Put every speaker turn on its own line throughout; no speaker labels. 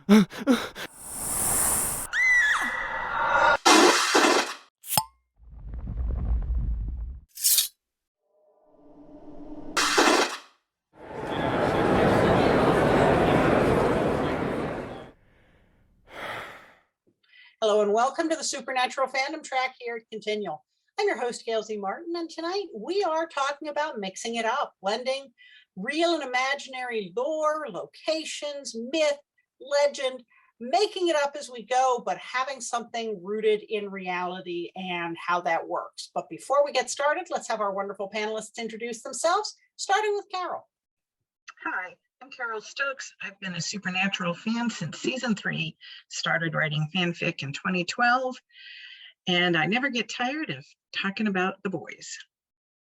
Hello and welcome to the Supernatural Fandom Track here at Continual. I'm your host, Gail Z. Martin, and tonight we are talking about mixing it up, blending real and imaginary lore, locations, myth, legend, making it up as we go, but having something rooted in reality and how that works. But before we get started, let's have our wonderful panelists introduce themselves, starting with Carole.
Hi, I'm Carole Stokes. I've been a Supernatural fan since season 3, started writing fanfic in 2012, and I never get tired of talking about the boys.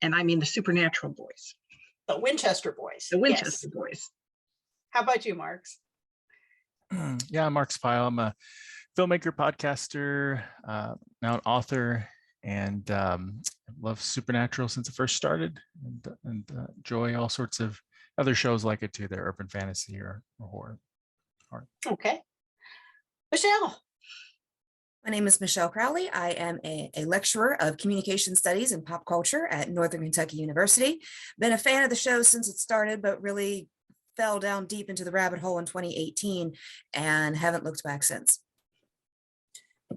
And I mean the Supernatural boys.
The Winchester boys.
The Winchester boys.
How about you, Marx?
Yeah, I'm Marx Pyle. I'm a filmmaker, podcaster, now an author, and love Supernatural since it first started, and enjoy all sorts of other shows like it too. They're urban fantasy or horror.
Okay. Michelle.
My name is Michelle Crowley. I am a lecturer of communication studies and pop culture at Northern Kentucky University. Been a fan of the show since it started, but really fell down deep into the rabbit hole in 2018 and haven't looked back since.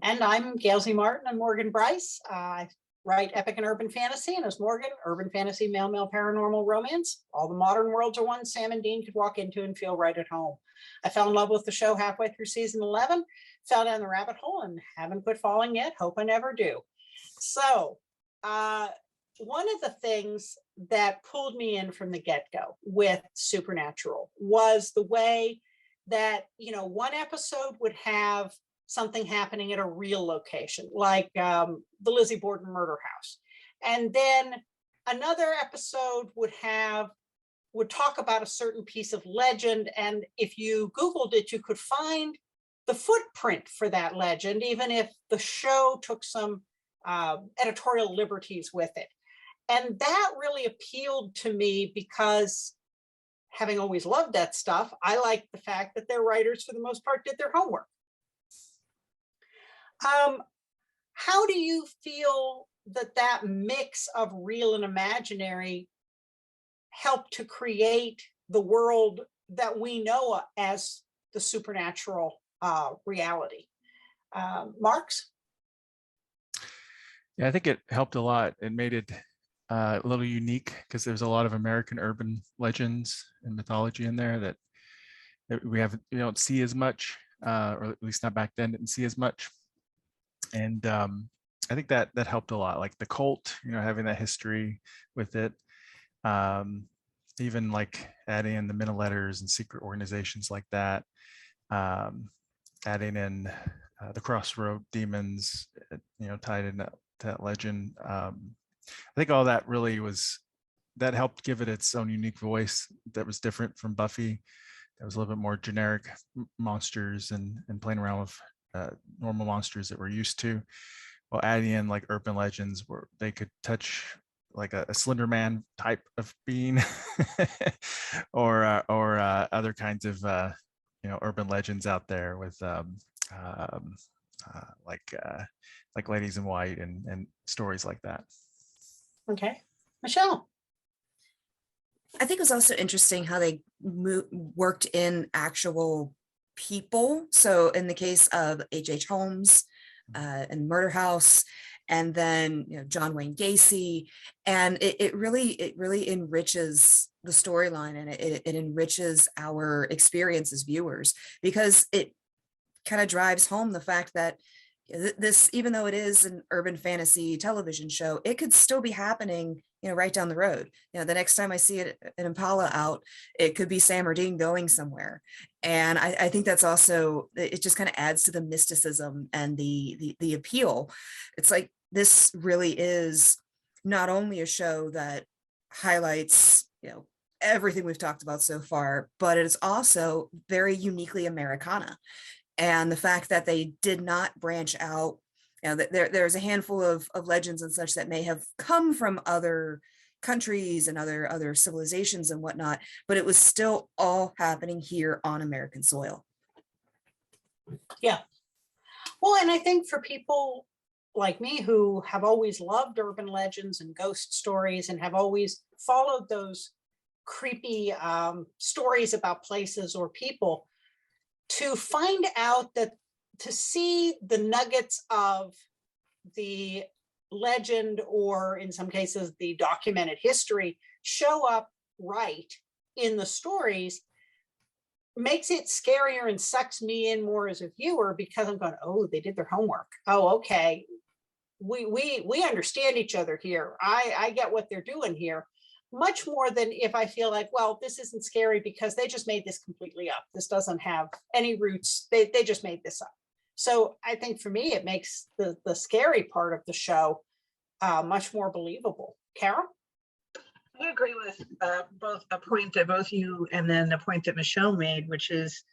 And I'm Gail Z. Martin and Morgan Bryce. I write epic and urban fantasy, and as Morgan, urban fantasy, male paranormal romance. All the modern worlds are ones Sam and Dean could walk into and feel right at home. I fell in love with the show halfway through season 11, fell down the rabbit hole and haven't quit falling yet. Hope I never do. So one of the things that pulled me in from the get-go with Supernatural was the way that, one episode would have something happening at a real location, like the Lizzie Borden murder house. And then another episode would talk about a certain piece of legend. And if you Googled it, you could find the footprint for that legend, even if the show took some editorial liberties with it. And that really appealed to me because, having always loved that stuff, I like the fact that their writers, for the most part, did their homework. How do you feel that mix of real and imaginary helped to create the world that we know as the supernatural reality? Marx?
Yeah, I think it helped a lot. It made it a little unique because there's a lot of American urban legends and mythology in there that we don't see as much, or at least not back then, didn't see as much. And I think that helped a lot, like the cult, having that history with it. Even like adding in the men of letters and secret organizations like that, adding in the crossroad demons, tied in that legend. I think all that really that helped give it its own unique voice that was different from Buffy. That was a little bit more generic monsters and playing around with normal monsters that we're used to, while adding in like urban legends where they could touch like a Slender Man type of being, or other kinds of urban legends out there with like Ladies in White and stories like that.
Okay, Michelle.
I think it was also interesting how they worked in actual people. So in the case of H.H. Holmes and Murder House, and then John Wayne Gacy, and it really enriches the storyline, and it enriches our experience as viewers, because it kind of drives home the fact that this, even though it is an urban fantasy television show, it could still be happening right down the road. The next time I see an Impala out, it could be Sam or Dean going somewhere. And I think that's also, it just kind of adds to the mysticism and the appeal. It's like, this really is not only a show that highlights, everything we've talked about so far, but it is also very uniquely Americana. And the fact that they did not branch out, there's a handful of legends and such that may have come from other countries and other civilizations and whatnot, but it was still all happening here on American soil.
Well, and I think for people like me who have always loved urban legends and ghost stories and have always followed those creepy stories about places or people, to find out that, to see the nuggets of the legend, or in some cases the documented history, show up right in the stories, makes it scarier and sucks me in more as a viewer, because I'm going, oh, they did their homework. Oh, okay. We understand each other here. I get what they're doing here, much more than if I feel like, well, this isn't scary because they just made this completely up. This doesn't have any roots. They just made this up. So I think for me, it makes the scary part of the show much more believable. Carole?
I agree with both a point that both you and then the point that Michelle made, which is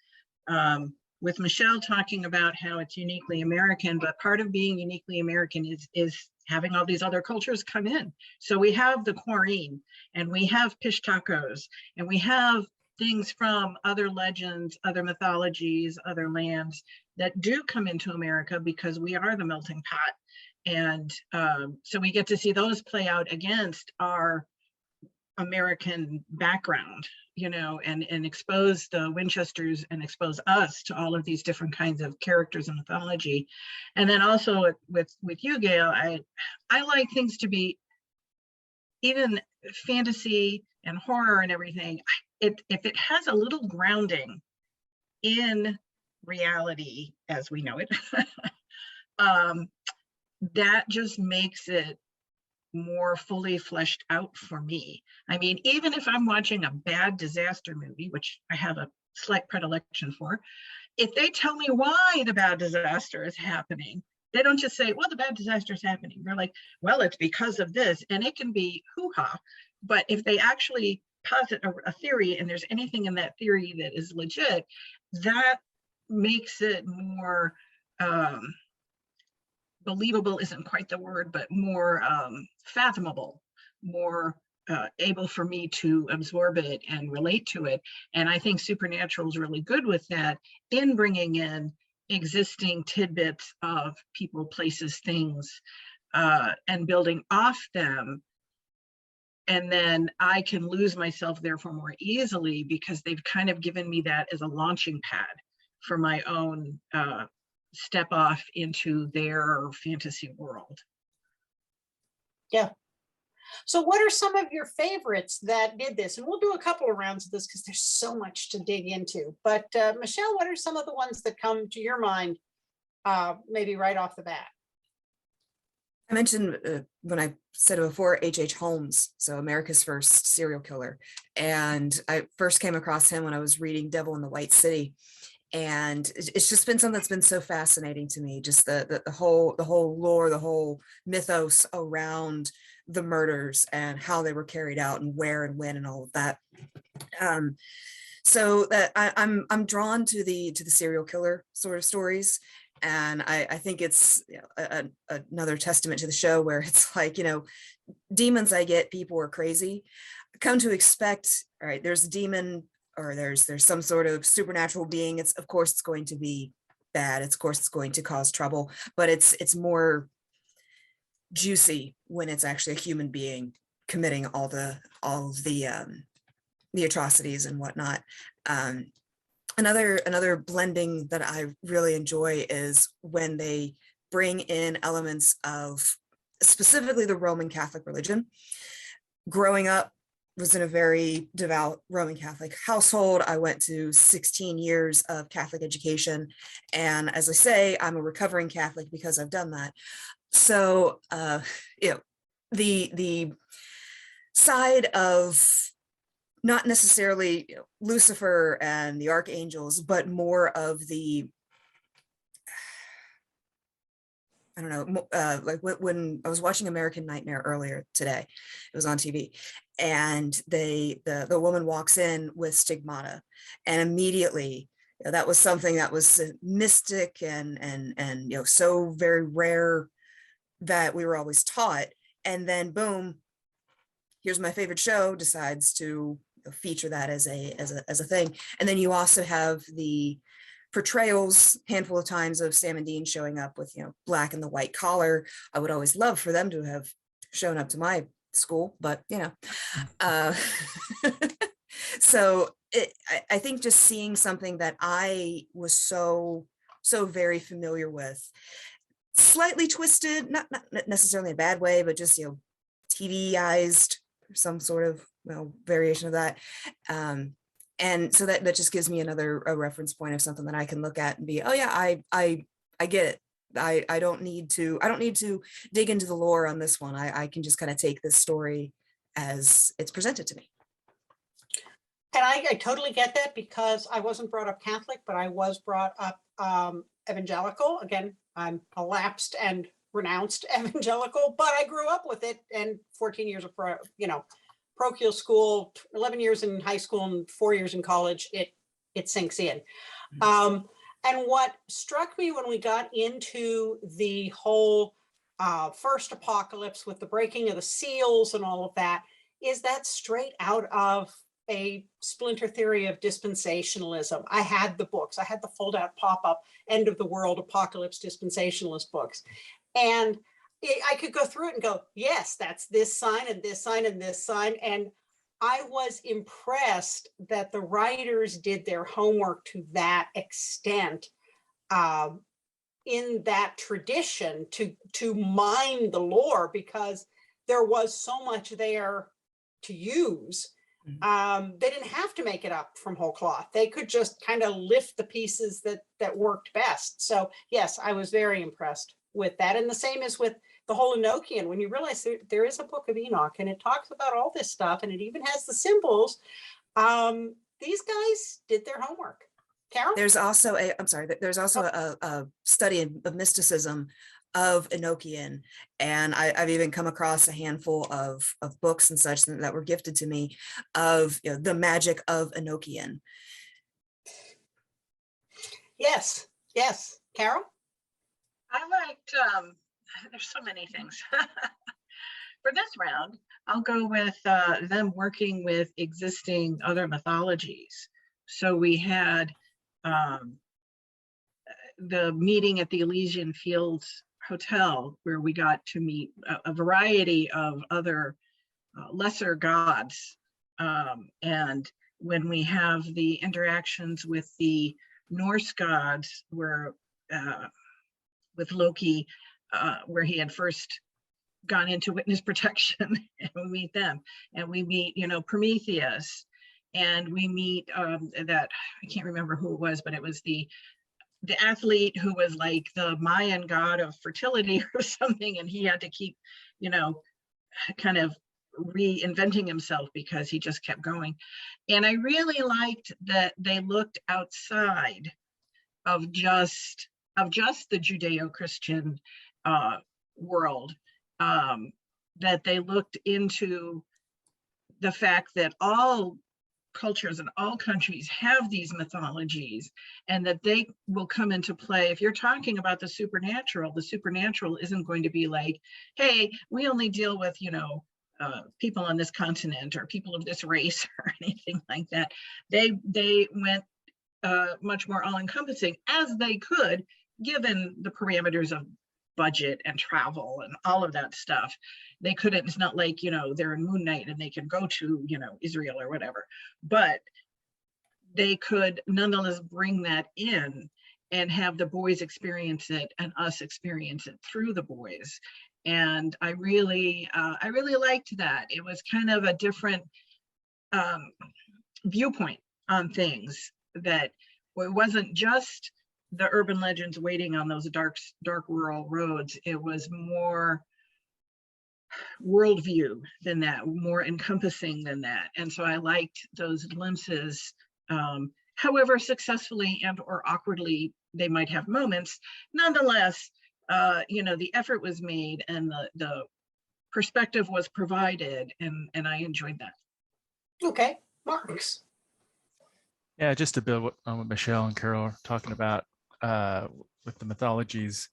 with Michelle talking about how it's uniquely American, but part of being uniquely American is having all these other cultures come in. So we have the quarine, and we have fish tacos, and we have things from other legends, other mythologies, other lands that do come into America because we are the melting pot. And so we get to see those play out against our American background, you know, and expose the Winchesters and expose us to all of these different kinds of characters and mythology. And then also with you, Gail, I like things to be, even fantasy and horror and everything, if it has a little grounding in reality as we know it, that just makes it more fully fleshed out for me. I mean, even if I'm watching a bad disaster movie, which I have a slight predilection for, if they tell me why the bad disaster is happening, they don't just say, well, the bad disaster is happening. They're like, well, it's because of this. And it can be hoo-ha. But if they actually posit a theory and there's anything in that theory that is legit, that makes it more believable isn't quite the word, but more fathomable, more able for me to absorb it and relate to it. And I think Supernatural is really good with that, in bringing in existing tidbits of people, places, things, and building off them. And then I can lose myself therefore more easily because they've kind of given me that as a launching pad for my own step off into their fantasy world.
Yeah. So what are some of your favorites that did this? And we'll do a couple of rounds of this because there's so much to dig into. But Michelle, what are some of the ones that come to your mind, maybe right off the bat?
I mentioned when I said it before, H.H. Holmes, so America's first serial killer. And I first came across him when I was reading Devil in the White City. And it's just been something that's been so fascinating to me, just the whole lore, the whole mythos around the murders and how they were carried out and where and when and all of that. So that I'm drawn to the serial killer sort of stories. And I think it's, you know, another testament to the show where it's like, you know, demons, I get, people are crazy. Come to expect, all right, there's a demon, or there's some sort of supernatural being. It's, of course, it's going to be bad. Of course, it's going to cause trouble, but it's more juicy when it's actually a human being committing all the atrocities and whatnot. Another blending that I really enjoy is when they bring in elements of specifically the Roman Catholic religion. Growing up, was in a very devout Roman Catholic household. I went to 16 years of Catholic education. And as I say, I'm a recovering Catholic because I've done that. So, you know, the side of not necessarily, you know, Lucifer and the archangels, but more of the, I don't know, like when I was watching American Nightmare earlier today, it was on TV, and the woman walks in with stigmata, and immediately, you know, that was something that was mystic and you know, so very rare that we were always taught, and then boom, here's my favorite show decides to feature that as a thing. And then you also have the portrayals, handful of times of Sam and Dean showing up with, black and the white collar. I would always love for them to have shown up to my school, but uh, so I think just seeing something that I was so very familiar with, slightly twisted, not necessarily in a bad way, but just, TVized, some sort of variation of that. And so that just gives me a reference point of something that I can look at and be, oh yeah, I get it. I don't need to dig into the lore on this one. I can just kind of take this story as it's presented to me.
And I totally get that, because I wasn't brought up Catholic, but I was brought up evangelical. Again, I'm a lapsed and renounced evangelical, but I grew up with it, and 14 years of parochial school, 11 years in high school and 4 years in college, it sinks in. And what struck me when we got into the whole first apocalypse with the breaking of the seals and all of that, is that straight out of a splinter theory of dispensationalism. I had the books, I had the fold out pop-up end of the world apocalypse dispensationalist books. And I could go through it and go, yes, that's this sign and this sign and this sign. And I was impressed that the writers did their homework to that extent, in that tradition, to mine the lore, because there was so much there to use. They didn't have to make it up from whole cloth. They could just kind of lift the pieces that worked best. So yes, I was very impressed with that. And the same is with the whole Enochian. When you realize there is a book of Enoch and it talks about all this stuff, and it even has the symbols. These guys did their homework. Carole?
There's also a study of mysticism of Enochian, and I've even come across a handful of books and such that were gifted to me of the magic of Enochian.
Yes. Carole?
I liked, there's so many things. For this round, I'll go with them working with existing other mythologies. So we had the meeting at the Elysian Fields Hotel, where we got to meet a variety of other lesser gods. And when we have the interactions with the Norse gods, where with Loki, where he had first gone into witness protection, and we meet them, and we meet, Prometheus, and we meet that, I can't remember who it was, but it was the athlete who was like the Mayan god of fertility or something, and he had to keep, kind of reinventing himself because he just kept going. And I really liked that they looked outside of just the Judeo-Christian world, that they looked into the fact that all cultures and all countries have these mythologies, and that they will come into play. If you're talking about the supernatural isn't going to be like, hey, we only deal with, people on this continent or people of this race or anything like that. They went much more all-encompassing as they could, given the parameters of budget and travel and all of that stuff. They couldn't, it's not like, they're in Moon Knight and they can go to, Israel or whatever, but they could nonetheless bring that in and have the boys experience it and us experience it through the boys. And I really liked that. It was kind of a different viewpoint on things, that it wasn't just the urban legends waiting on those dark rural roads. It was more worldview than that, more encompassing than that. And so I liked those glimpses, however successfully and or awkwardly they might have moments. Nonetheless, the effort was made and the perspective was provided, and I enjoyed that.
Okay, Marx.
Yeah, just to build on what Michelle and Carole are talking about with the mythologies,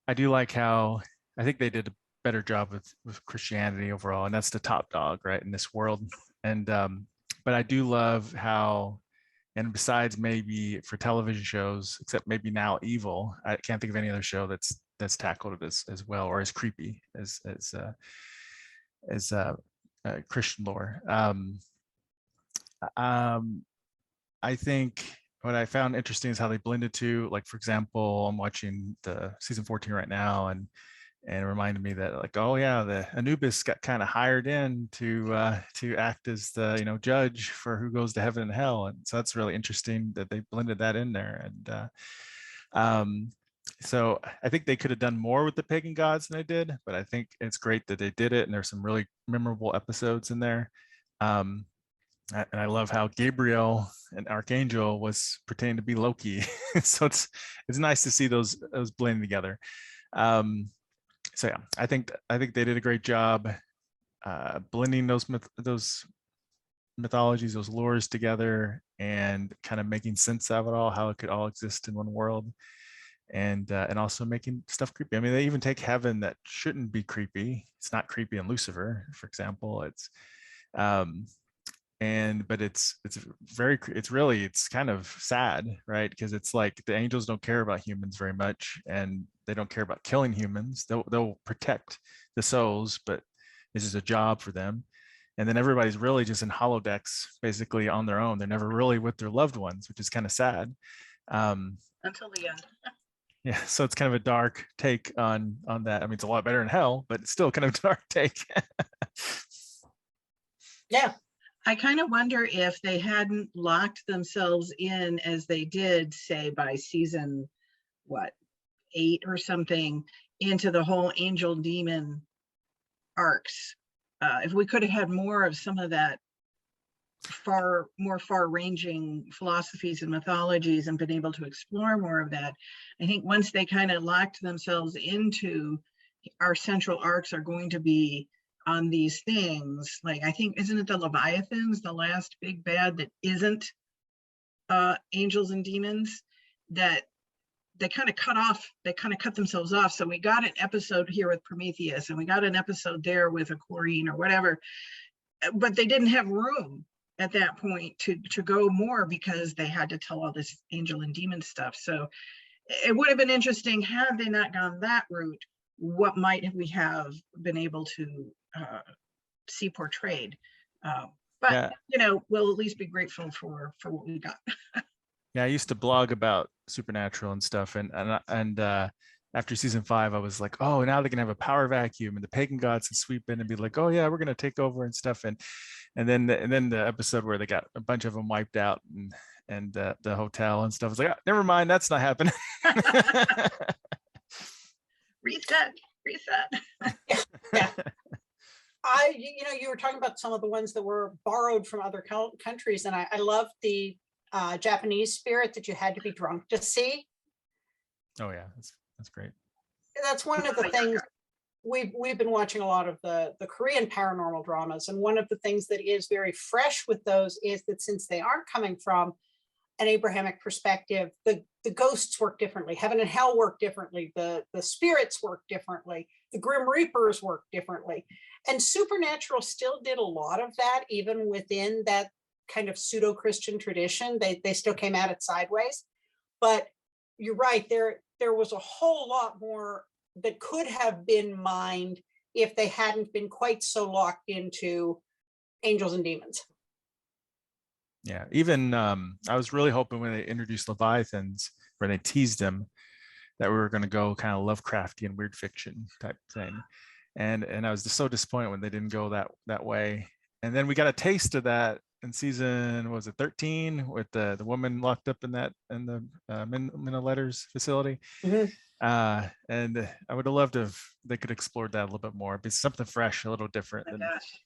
I do like how I think they did a better job with Christianity overall, and that's the top dog, right, in this world. And but I do love how And besides maybe for television shows, except maybe now Evil, I can't think of any other show that's tackled it as well or as creepy as Christian lore. I think what I found interesting is how they blended two. Like, for example, I'm watching the season 14 right now, and it reminded me that, like, oh yeah, the Anubis got kind of hired in to act as the judge for who goes to heaven and hell, and so that's really interesting that they blended that in there. And so I think they could have done more with the pagan gods than they did, but I think it's great that they did it, and there's some really memorable episodes in there. And I love how Gabriel, an archangel, was pretending to be Loki. So it's nice to see those blend together. So yeah, I think they did a great job blending those mythologies, those lores together, and kind of making sense of it all, how it could all exist in one world, and also making stuff creepy. I mean, they even take heaven that shouldn't be creepy. It's not creepy in Lucifer, for example. It's but it's kind of sad, right? Because it's like the angels don't care about humans very much, and they don't care about killing humans. They'll protect the souls, but this is a job for them. And then everybody's really just in holodecks, basically on their own. They're never really with their loved ones, which is kind of sad.
Until the end.
Yeah, so it's kind of a dark take on that. I mean, it's a lot better in hell, but it's still kind of a dark take.
Yeah.
I kind of wonder if they hadn't locked themselves in as they did, say, by season, 8 or something, into the whole angel demon arcs. If we could have had more of some of that more far-ranging philosophies and mythologies and been able to explore more of that, I think once they kind of locked themselves into our central arcs are going to be on these things, like, I think, isn't it the Leviathans, the last big bad that isn't angels and demons, that they kind of cut themselves off. So we got an episode here with Prometheus, and we got an episode there with a Chlorine or whatever, but they didn't have room at that point to go more, because they had to tell all this angel and demon stuff. So it would have been interesting had they not gone that route. What might we have been able to see portrayed? But yeah, we'll at least be grateful for what we got.
Yeah, I used to blog about Supernatural and stuff, and after season 5, I was like, oh, now they can have a power vacuum, and the pagan gods can sweep in and be like, oh yeah, we're gonna take over and stuff, and then the episode where they got a bunch of them wiped out and the hotel and stuff. I was like, oh, never mind, that's not happening.
Reset.
Yeah. You were talking about some of the ones that were borrowed from other countries, and I love the Japanese spirit that you had to be drunk to see.
Oh yeah, that's great.
That's one of the things we've been watching a lot of the Korean paranormal dramas, and one of the things that is very fresh with those is that since they aren't coming from an Abrahamic perspective, the ghosts work differently. Heaven and hell work differently. The spirits work differently. The Grim Reapers work differently. And Supernatural still did a lot of that, even within that kind of pseudo-Christian tradition. They still came at it sideways. But you're right, there was a whole lot more that could have been mined if they hadn't been quite so locked into angels and demons.
Yeah, even I was really hoping when they introduced Leviathans, where they teased them, that we were going to go kind of Lovecraftian weird fiction type thing, and I was just so disappointed when they didn't go that way. And then we got a taste of that in season, was it 13, with the woman locked up in the Minna Letters facility.
Mm-hmm.
And I would have loved if they could explore that a little bit more. Be something fresh, a little different.
Oh my gosh.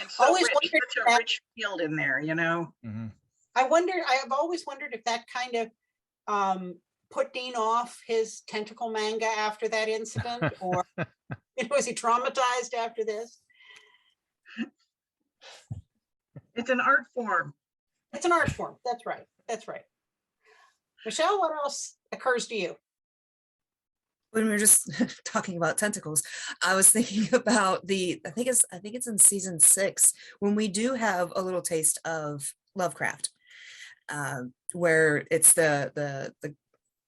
It's so
always
rich, such a rich field in there,
Mm-hmm.
I've always wondered if that kind of put Dean off his tentacle manga after that incident, or was he traumatized after this?
It's an art form.
It's an art form. That's right. Michelle, what else occurs to you?
When we were just talking about tentacles, I was thinking about I think it's in season 6, when we do have a little taste of Lovecraft. where it's the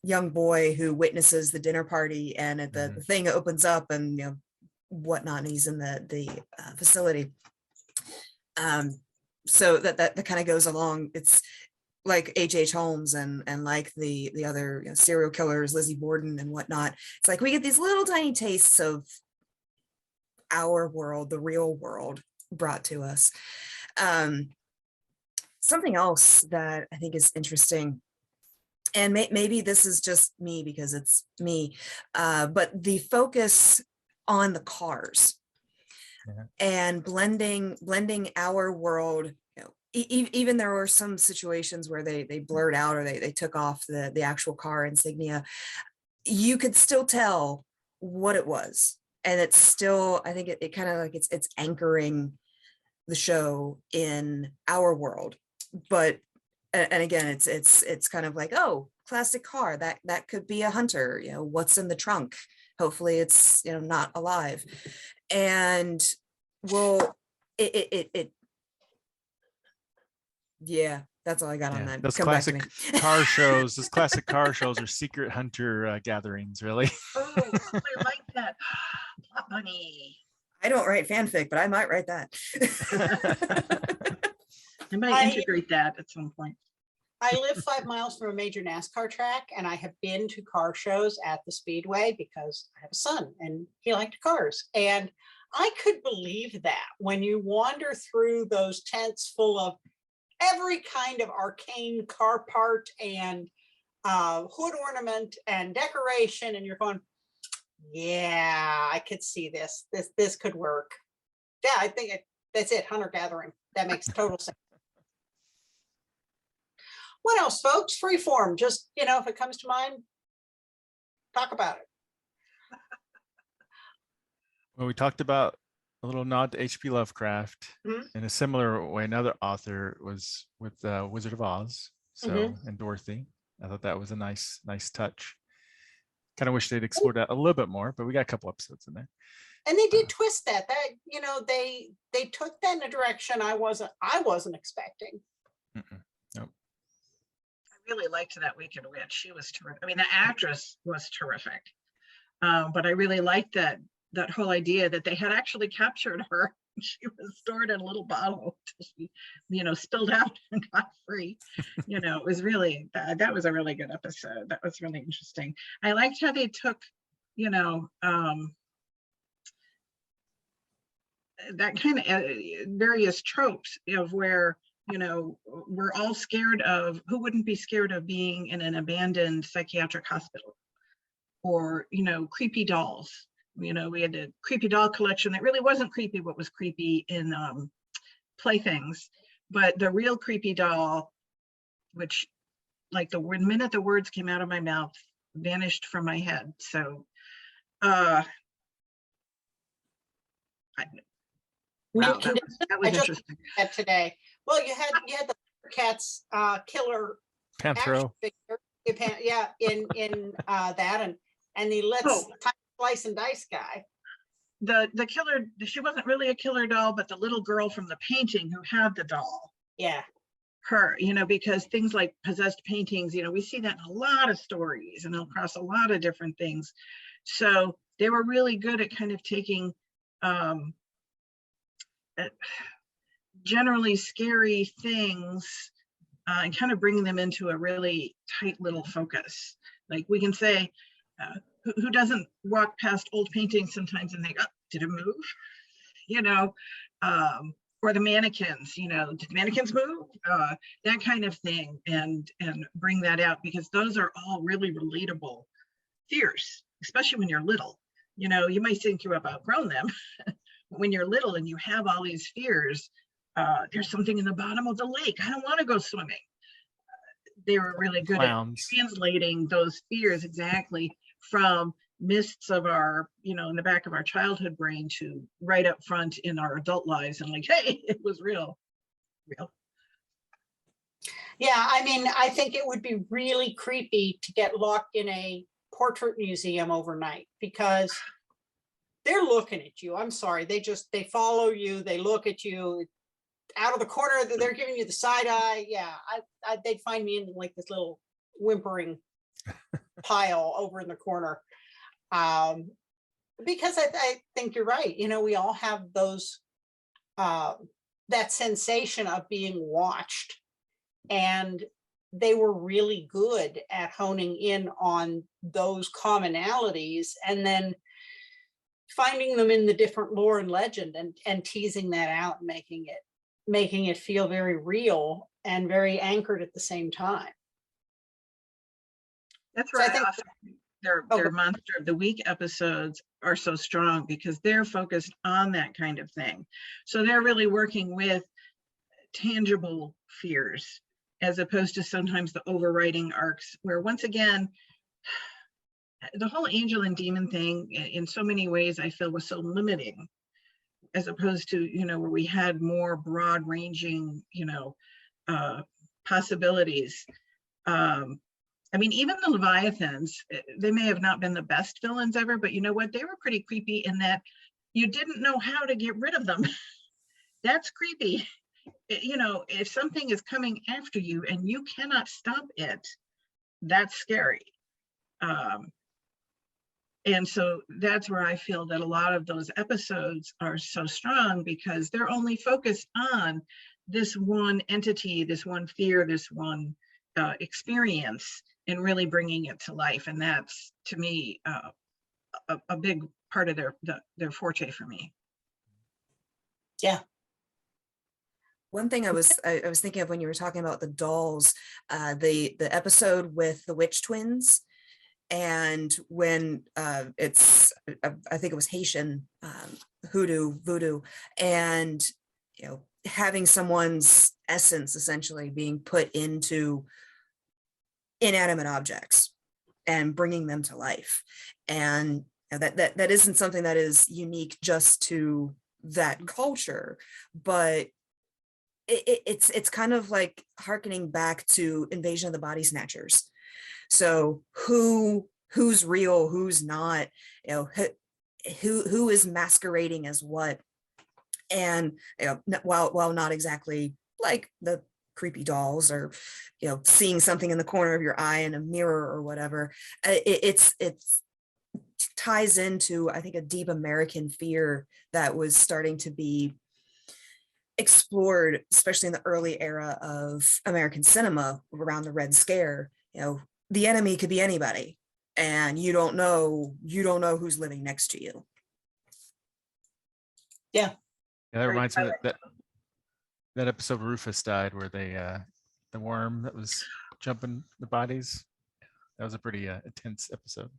young boy who witnesses the dinner party, and the thing opens up and whatnot, and he's in the facility. So that kind of goes along. It's like H.H. Holmes and like the other serial killers, Lizzie Borden and whatnot. It's like we get these little tiny tastes of our world, the real world, brought to us. Something else that I think is interesting, and maybe this is just me because it's me, but the focus on the cars and blending our world. Even there were some situations where they blurred out, or they took off the actual car insignia. You could still tell what it was, and it's still, I think it kind of like it's anchoring the show in our world. But and again, it's kind of like, oh, classic car, that could be a hunter. What's in the trunk? Hopefully it's not alive. And well, it yeah, that's all I got on that.
Those
Come back to
classic
me.
car shows, those classic car shows are secret hunter gatherings, really.
Oh, I like that. Plot money.
I don't write fanfic, but I might write that.
I might integrate that at some point.
I live 5 miles from a major NASCAR track, and I have been to car shows at the Speedway because I have a son and he liked cars. And I could believe that when you wander through those tents full of every kind of arcane car part and hood ornament and decoration, and you're going, yeah, I could see this. This could work. Yeah, I think that's it. Hunter gathering. That makes total sense. What else, folks? Freeform. Just, if it comes to mind, talk about it.
Well, we talked about a little nod to H.P. Lovecraft. In a similar way, another author was with Wizard of Oz, and Dorothy. I thought that was a nice touch. Kind of wish they'd explored that a little bit more, but we got a couple episodes in there.
And they did twist that. They took that in a direction I wasn't expecting.
Nope.
I really liked that Wicked Witch. She was terrific. I mean, the actress was terrific. But I really liked that whole idea that they had actually captured her. She was stored in a little bottle until she, spilled out and got free. It was really, that was a really good episode. That was really interesting. I liked how they took, that kind of various tropes of where, we're all scared of, who wouldn't be scared of being in an abandoned psychiatric hospital, or, creepy dolls. We had a creepy doll collection that really wasn't creepy, what was creepy in Playthings, but the real creepy doll, which like the minute the words came out of my mouth, vanished from my head. So that was interesting.
Today. Well, you had the Cats killer
Panthro.
Yeah, in that and the Let's Slice and Dice guy.
The killer, she wasn't really a killer doll, but the little girl from the painting who had the doll.
Yeah.
Her, because things like possessed paintings, we see that in a lot of stories and across a lot of different things. So they were really good at kind of taking generally scary things and kind of bringing them into a really tight little focus. Like we can say, who doesn't walk past old paintings sometimes and think, oh, did it move? Or the mannequins, did the mannequins move? That kind of thing, and bring that out, because those are all really relatable fears, especially when you're little. You might think you have outgrown them. When you're little and you have all these fears, there's something in the bottom of the lake, I don't want to go swimming. They were really good at translating those fears exactly from mists of our, in the back of our childhood brain to right up front in our adult lives, and like, hey, it was real.
Yeah, I mean, I think it would be really creepy to get locked in a portrait museum overnight, because they're looking at you. I'm sorry, they follow you, they look at you. out of the corner, they're giving you the side eye. Yeah, they'd find me in like this little whimpering pile over in the corner. Because I think you're right. You know, we all have those, that sensation of being watched, and they were really good at honing in on those commonalities and then finding them in the different lore and legend and teasing that out and making it feel very real and very anchored at the same time.
That's
So I
right.
think-
Their Monster of the Week episodes are so strong because they're focused on that kind of thing. So they're really working with tangible fears as opposed to sometimes the overriding arcs where, once again, the whole angel and demon thing in so many ways I feel was so limiting, as opposed to, you know, where we had more broad ranging, you know, possibilities. I mean, even the Leviathans, they may have not been the best villains ever, but you know what? They were pretty creepy in that you didn't know how to get rid of them. That's creepy. You know, if something is coming after you and you cannot stop it, that's scary. And so that's where I feel that a lot of those episodes are so strong, because they're only focused on this one entity, this one fear, this one experience, and really bringing it to life. And that's, to me, a big part of their forte for me.
Yeah.
One thing I was thinking of when you were talking about the dolls, the episode with the witch twins, and when it's, I think it was Haitian voodoo, and you know, having someone's essence essentially being put into inanimate objects and bringing them to life, and that isn't something that is unique just to that culture, but it's kind of like hearkening back to Invasion of the Body Snatchers. So who's real, who's not, you know, who is masquerading as what, and you know, while not exactly like the creepy dolls or, you know, seeing something in the corner of your eye in a mirror or whatever, it's ties into, I think, a deep American fear that was starting to be explored, especially in the early era of American cinema around the Red Scare. You know, the enemy could be anybody, and you don't know who's living next to you.
Yeah.
Yeah, that reminds me that episode Rufus died, where they the worm that was jumping the bodies. That was a pretty intense episode.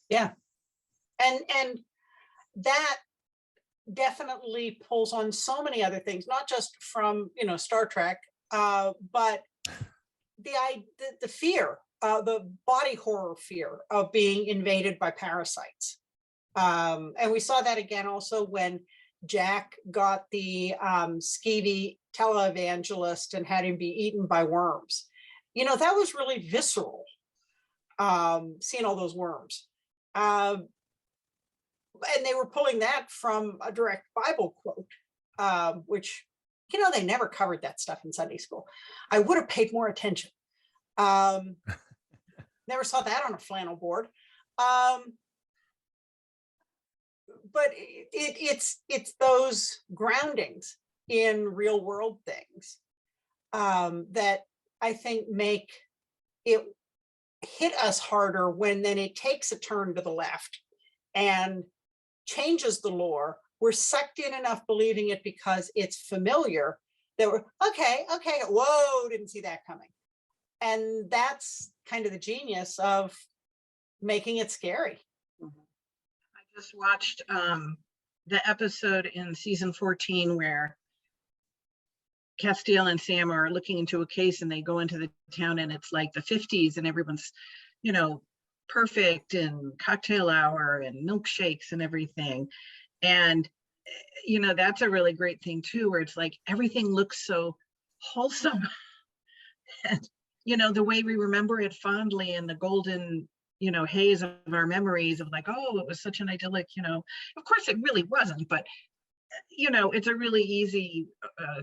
Yeah. And that definitely pulls on so many other things, not just from, you know, Star Trek, but the fear, the body horror fear of being invaded by parasites. And we saw that again also when Jack got the skeevy televangelist and had him be eaten by worms. You know, that was really visceral, seeing all those worms. And they were pulling that from a direct Bible quote, which, you know, they never covered that stuff in Sunday school. I would have paid more attention. Never saw that on a flannel board. But it's those groundings in real world things that I think make it hit us harder when then it takes a turn to the left and changes the lore. We're sucked in enough believing it because it's familiar that we're okay, whoa, didn't see that coming. And that's kind of the genius of making it scary.
I just watched the episode in season 14 where Castiel and Sam are looking into a case, and they go into the town and it's like the 50s and everyone's, you know, perfect, and cocktail hour and milkshakes and everything. And, you know, that's a really great thing too, where it's like everything looks so wholesome. And, you know, the way we remember it fondly in the golden, you know, haze of our memories of like, oh, it was such an idyllic, you know, of course it really wasn't, but you know, it's a really easy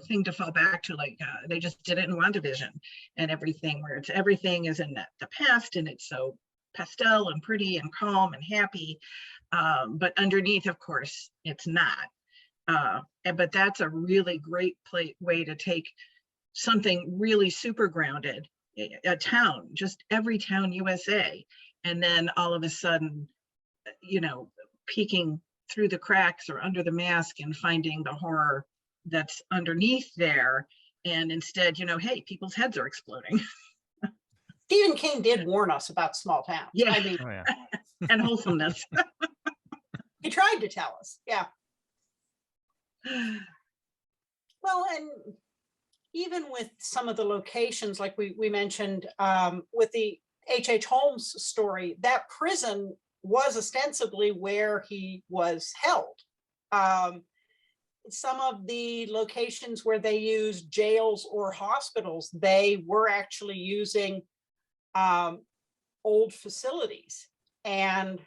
thing to fall back to, like they just did it in WandaVision and everything, where everything is in the past and it's so pastel and pretty and calm and happy, but underneath, of course, it's not. But that's a really great way to take something really super grounded, a town, just every town USA, and then all of a sudden, you know, peeking through the cracks or under the mask and finding the horror that's underneath there. And instead, you know, hey, people's heads are exploding.
Stephen King did warn us about small towns.
Yeah.
I mean,
Oh, yeah.
And wholesomeness.
he tried to tell us. Yeah. Well, and even with some of the locations, like we mentioned with the H.H. Holmes story, that prison was ostensibly where he was held. Some of the locations where they used jails or hospitals, they were actually using old facilities. And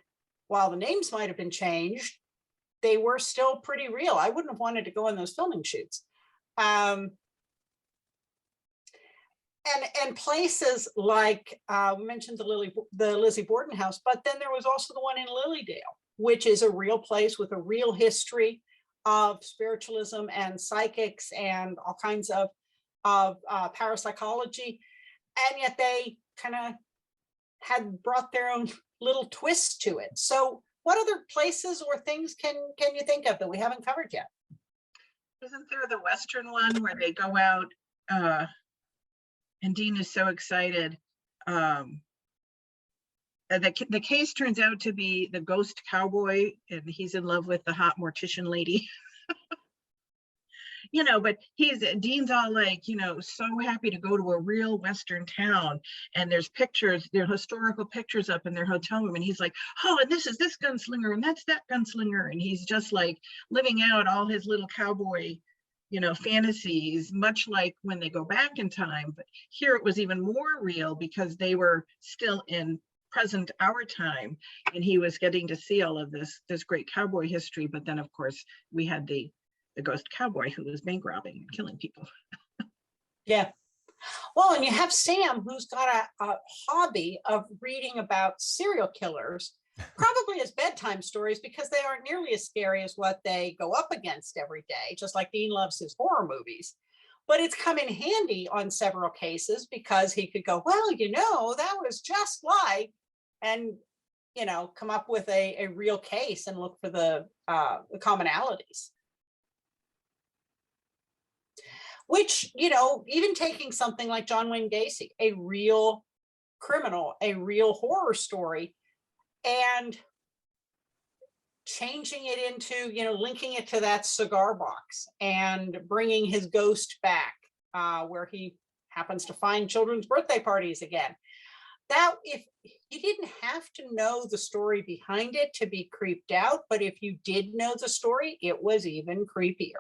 while the names might have been changed, they were still pretty real. I wouldn't have wanted to go on those filming shoots. And places like we mentioned the Lizzie Borden house, but then there was also the one in Lilydale, which is a real place with a real history of spiritualism and psychics and all kinds of parapsychology, and yet they kind of had brought their own little twist to it. So, what other places or things can you think of that we haven't covered yet?
Isn't there the Western one where they go out? And Dean is so excited. The case turns out to be the ghost cowboy, and he's in love with the hot mortician lady. You know, but Dean's all like, you know, so happy to go to a real Western town, and there's pictures, there are historical pictures up in their hotel room, and he's like, oh, and this is this gunslinger, and that's that gunslinger, and he's just like living out all his little cowboy, you know, fantasies, much like when they go back in time. But here it was even more real because they were still in present our time, and he was getting to see all of this great cowboy history. But then, of course, we had the ghost cowboy who was bank robbing and killing people.
Yeah. Well, and you have Sam, who's got a hobby of reading about serial killers, probably as bedtime stories, because they aren't nearly as scary as what they go up against every day, just like Dean loves his horror movies. But it's come in handy on several cases because he could go, well, you know, that was just like, and, you know, come up with a real case and look for the commonalities. Which, you know, even taking something like John Wayne Gacy, a real criminal, a real horror story, and changing it into, you know, linking it to that cigar box and bringing his ghost back, where he happens to find children's birthday parties again. That, if you didn't have to know the story behind it to be creeped out, but if you did know the story, it was even creepier.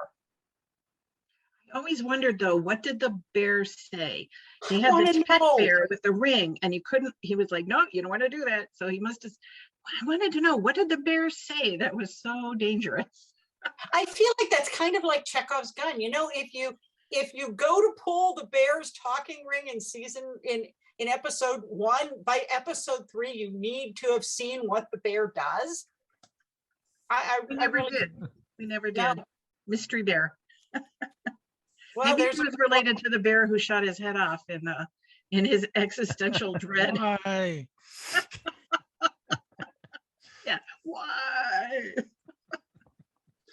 I always wondered though, what did the bear say? He had this pet bear with the ring, and he was like, no, you don't want to do that. So he must have, I wanted to know, what did the bear say that was so dangerous?
I feel like that's kind of like Chekhov's gun. You know, if you go to pull the bear's talking ring in episode 1, by episode 3, you need to have seen what the bear does.
We never did. We never did. No. Mystery bear.
Well,
maybe it was related to the bear who shot his head off in his existential dread.
Why?
Yeah, why?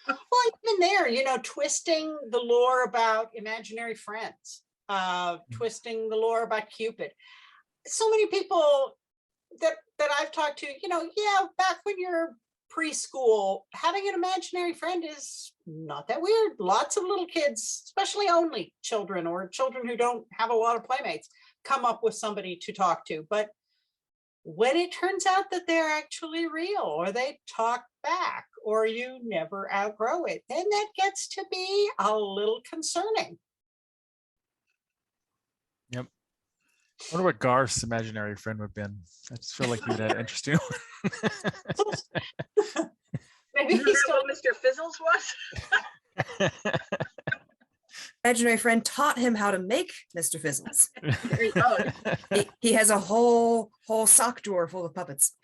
Well, even there, you know, twisting the lore about imaginary friends, twisting the lore about Cupid. So many people that I've talked to, you know, yeah, back when you're preschool, having an imaginary friend is not that weird. Lots of little kids, especially only children or children who don't have a lot of playmates, come up with somebody to talk to. But when it turns out that they're actually real, or they talk back, or you never outgrow it, then that gets to be a little concerning.
Yep. I wonder what Garth's imaginary friend would have been. I just feel like he would have interesting.
Maybe he's still
what Mr. Fizzles was.
Imaginary friend taught him how to make Mr. Fizzles.
There you go.
He has a whole sock drawer full of puppets.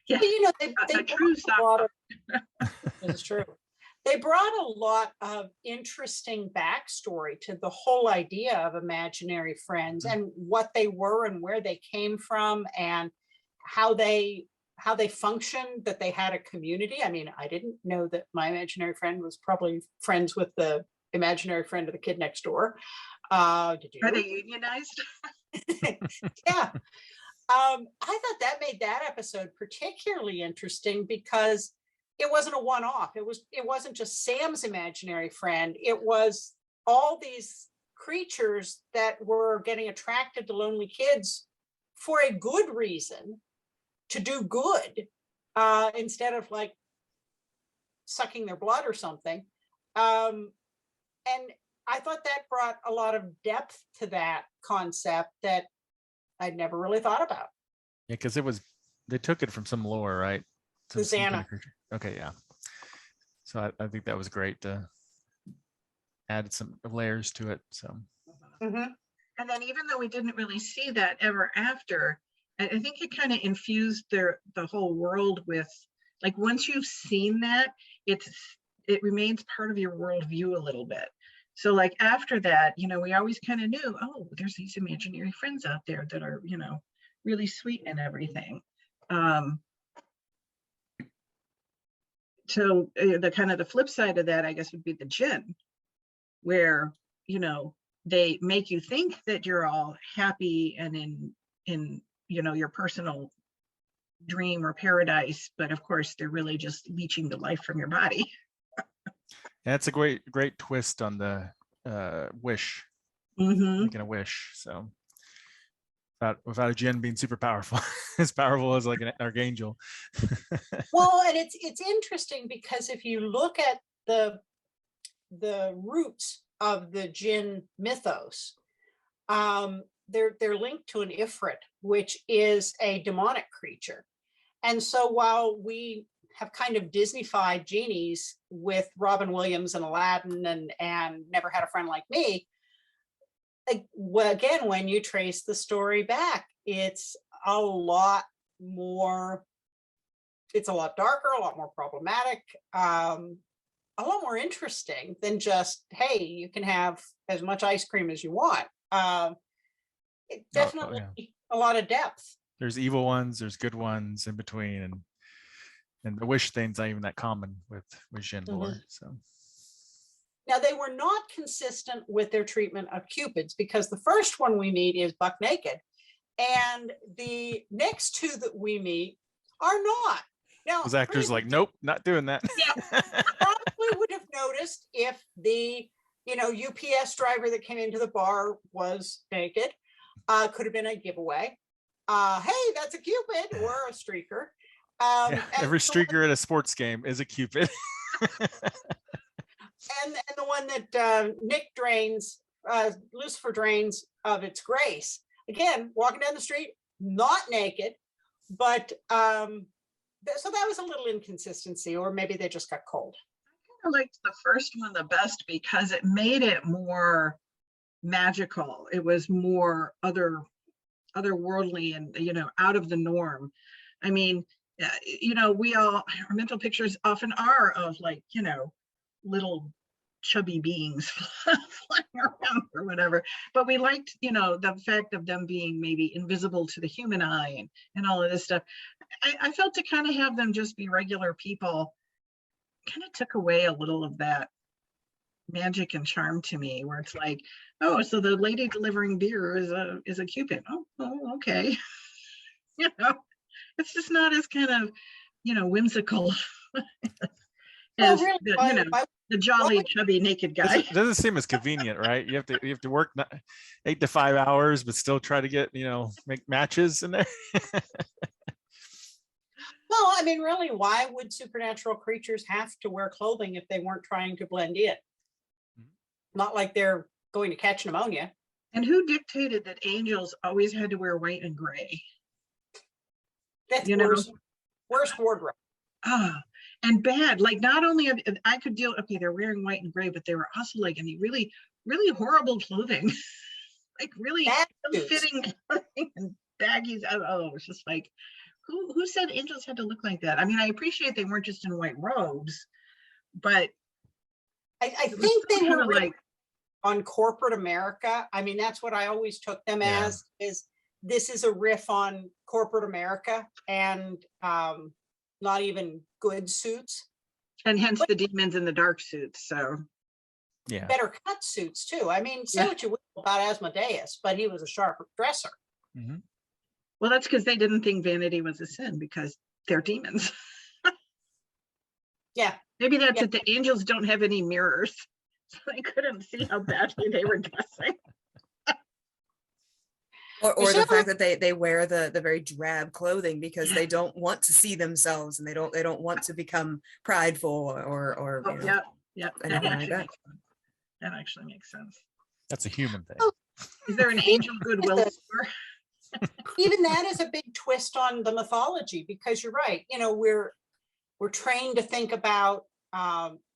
Yeah,
But, you know, they
a true
brought a lot
sock.
of, this is true. They brought a lot of interesting backstory to the whole idea of imaginary friends and what they were and where they came from and how they functioned, that they had a community. I mean, I didn't know that my imaginary friend was probably friends with the imaginary friend of the kid next door. Did you?
Are they unionized?
Yeah. I thought that made that episode particularly interesting because it wasn't a one-off. It wasn't just Sam's imaginary friend. It was all these creatures that were getting attracted to lonely kids for a good reason, to do good, instead of like sucking their blood or something. And I thought that brought a lot of depth to that concept that I'd never really thought about.
Yeah, because they took it from some lore, right? Some kind
Susanna.
of creature. Okay, yeah. So I think that was great to add some layers to it. So
Mhm.
And then even though we didn't really see that ever after, I think it kind of infused the whole world with, like, once you've seen that, it remains part of your worldview a little bit. So like after that, you know, we always kind of knew, oh, there's these imaginary friends out there that are, you know, really sweet and everything. So the kind of the flip side of that, I guess, would be the djinn, where, you know, they make you think that you're all happy and in you know, your personal dream or paradise, but of course they're really just leeching the life from your body.
that's a great twist on the wish,
Mm-hmm.
making a wish. So without a djinn being super powerful, as powerful as like an archangel.
Well, and it's interesting because if you look at the roots of the djinn mythos, they're linked to an ifrit, which is a demonic creature. And so while we have kind of Disney-fied genies with Robin Williams and Aladdin and Never Had a Friend Like Me, again, when you trace the story back, it's a lot more, it's a lot darker, a lot more problematic, a lot more interesting than just, hey, you can have as much ice cream as you want. It definitely a lot of depth.
There's evil ones, there's good ones in between, and the wish thing's not even that common with djinn lore. So
now they were not consistent with their treatment of cupids, because the first one we meet is buck naked, and the next two that we meet are not. Now
those actors like, nope, not doing that.
Yeah, probably would have noticed if the, you know, UPS driver that came into the bar was naked. Could have been a giveaway. Hey, that's a cupid or a streaker.
Yeah, every streaker at a sports game is a cupid.
and the one that Nick drains, Lucifer drains of its grace. Again, walking down the street, not naked, but so that was a little inconsistency, or maybe they just got cold.
I liked the first one the best because it made it more magical. It was more otherworldly and, you know, out of the norm. I mean, you know, our mental pictures often are of, like, you know, little chubby beings flying around or whatever, but we liked, you know, the fact of them being maybe invisible to the human eye and all of this stuff. I felt to kind of have them just be regular people kind of took away a little of that magic and charm to me, where it's like, oh, so the lady delivering beer is a cupid. Oh, okay. You know, it's just not as kind of, you know, whimsical as
really,
you know, the jolly chubby naked guy.
It doesn't seem as convenient, right? You have to work 8 to 5 hours, but still try to get, you know, make matches in there.
Well, I mean, really, why would supernatural creatures have to wear clothing if they weren't trying to blend in? Not like they're going to catch pneumonia.
And who dictated that angels always had to wear white and gray?
That's
You know?
worst wardrobe.
Ah, and bad. Like not only I could deal, okay, they're wearing white and gray, but they were also like in the really, really horrible clothing, like really
Bad suits.
ill-fitting clothing and baggies. Oh, it was just like, who said angels had to look like that? I mean, I appreciate they weren't just in white robes, but
I
it was
think
still
they
kind
were
of
really
like,
on corporate America. I mean, that's what I always took them
Yeah.
as, is this is a riff on corporate America and not even good suits,
and hence the demons in the dark suits. So
Yeah.
better cut suits too. I mean, say
Yeah.
what you will about Asmodeus, but he was a sharp dresser.
Mhm.
well, that's because they didn't think vanity was a sin because they're demons.
Yeah.
Maybe that's
Yeah.
it. The angels don't have any mirrors, so they couldn't see how badly they were dressing.
Or the
Michelle-
fact that they wear the very drab clothing because they don't want to see themselves and they don't want to become prideful or
Oh,
you know,
yeah, yeah, that
anything like
actually
that.
makes sense. That actually makes sense.
That's a human thing.
Oh,
Is there an angel goodwill store?
Even that is a big twist on the mythology, because you're right, you know, we're trained to think about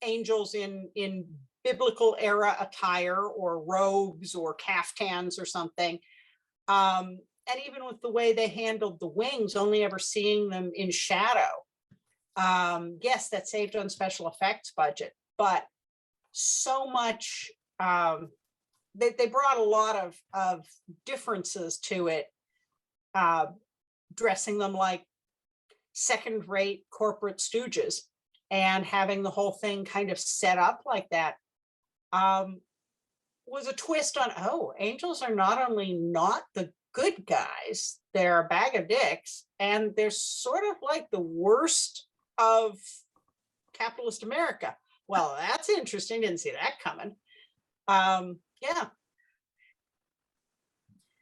angels in biblical era attire or robes or caftans or something. And even with the way they handled the wings, only ever seeing them in shadow. Yes, that saved on special effects budget, but so much, they brought a lot of differences to it, dressing them like second-rate corporate stooges and having the whole thing kind of set up like that. Was a twist on, oh, angels are not only not the good guys, they're a bag of dicks, and they're sort of like the worst of capitalist America. Well, that's interesting. Didn't see that coming. Yeah.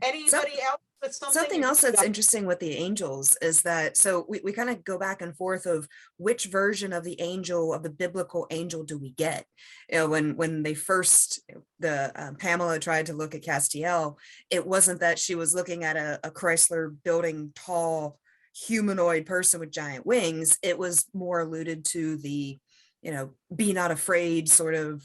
Anybody else with
Something else that's
Yeah.
interesting with the angels is that, so we kind of go back and forth of which version of the angel, of the biblical angel, do we get? You know, when they first, Pamela tried to look at Castiel, it wasn't that she was looking at a Chrysler building tall humanoid person with giant wings. It was more alluded to the, you know, be not afraid sort of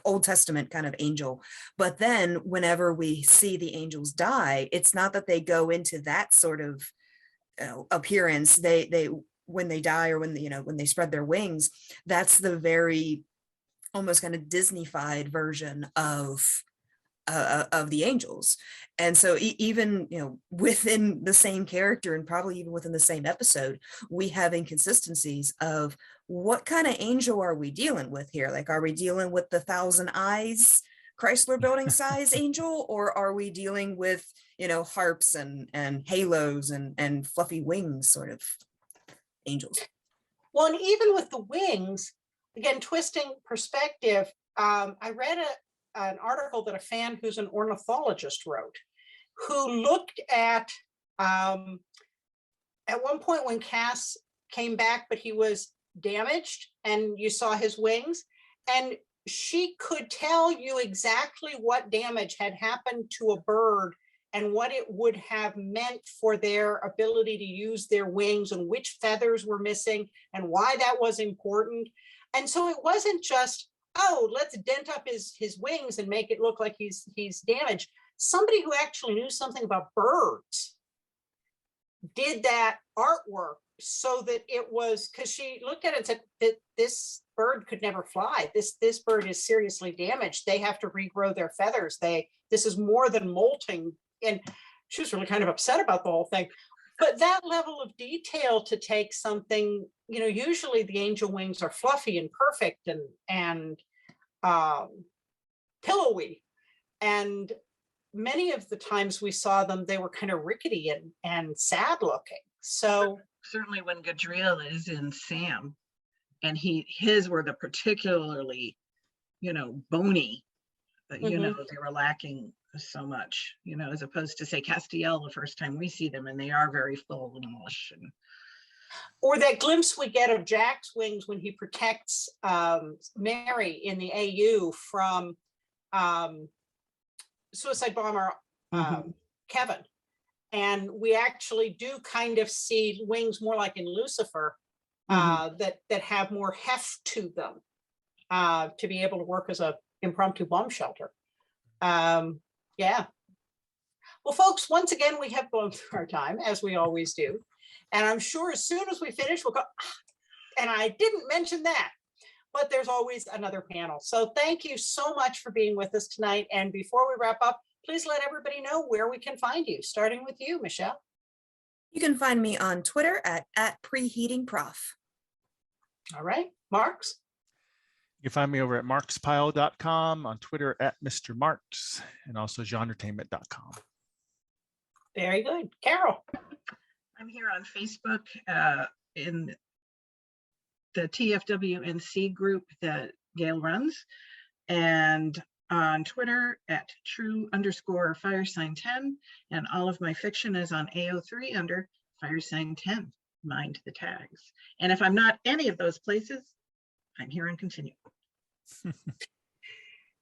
Old Testament kind of angel. But then whenever we see the angels die, it's not that they go into that sort of appearance. They when they die, or when when they spread their wings, that's the very almost kind of Disney-fied version of the angels. And so even within the same character, and probably even within the same episode, we have inconsistencies of what kind of angel are we dealing with here? Like, are we dealing with the 1,000 eyes Chrysler building size angel, or are we dealing with harps and halos and fluffy wings sort of angels?
Well, and even with the wings, again, twisting perspective, I read an article that a fan who's an ornithologist wrote, who looked at one point when Cass came back, but he was damaged and you saw his wings, and she could tell you exactly what damage had happened to a bird and what it would have meant for their ability to use their wings and which feathers were missing and why that was important. And so it wasn't just, oh, let's dent up his wings and make it look like he's damaged. Somebody who actually knew something about birds did that artwork so that it was, because she looked at it and said that this bird could never fly. This bird is seriously damaged. They have to regrow their feathers. This is more than molting. And she was really kind of upset about the whole thing. But that level of detail to take something, usually the angel wings are fluffy and perfect and pillowy. And many of the times we saw them, they were kind of rickety and sad looking. So
certainly when Gadriel is in Sam, and his were the particularly, bony, they were lacking so much, as opposed to say Castiel the first time we see them, and they are very full and lush.
Or that glimpse we get of Jack's wings when he protects Mary in the AU from suicide bomber Kevin. And we actually do kind of see wings more like in Lucifer, that have more heft to them, to be able to work as a impromptu bomb shelter. Yeah. Well, folks, once again, we have blown through our time, as we always do. And I'm sure as soon as we finish, we'll go, and I didn't mention that, but there's always another panel. So thank you so much for being with us tonight. And before we wrap up, please let everybody know where we can find you, starting with you, Michelle.
You can find me on Twitter at preheatingprof.
All right, Marx.
You can find me over at marxpyle.com, on Twitter at Mr. Marx, and also genretainment.com.
Very good. Carole.
I'm here on Facebook in the TFWNC group that Gail runs, and on Twitter at true_firesign10, and all of my fiction is on AO3 under firesign10. Mind the tags. And if I'm not any of those places, I'm here on Continue.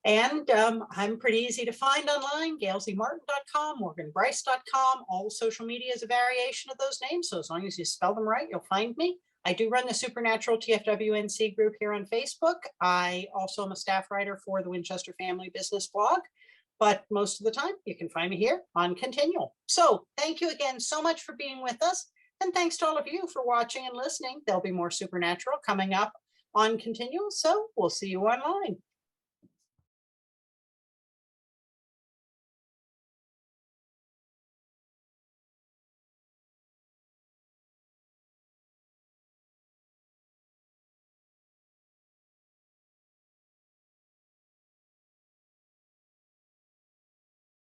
And I'm pretty easy to find online, gailzmartin.com, morganbryce.com. All social media is a variation of those names. So as long as you spell them right, you'll find me. I do run the Supernatural TFWNC group here on Facebook. I also am a staff writer for the Winchester Family Business blog, but most of the time you can find me here on Continual. So thank you again so much for being with us. And thanks to all of you for watching and listening. There'll be more Supernatural coming up on Continual. So we'll see you online.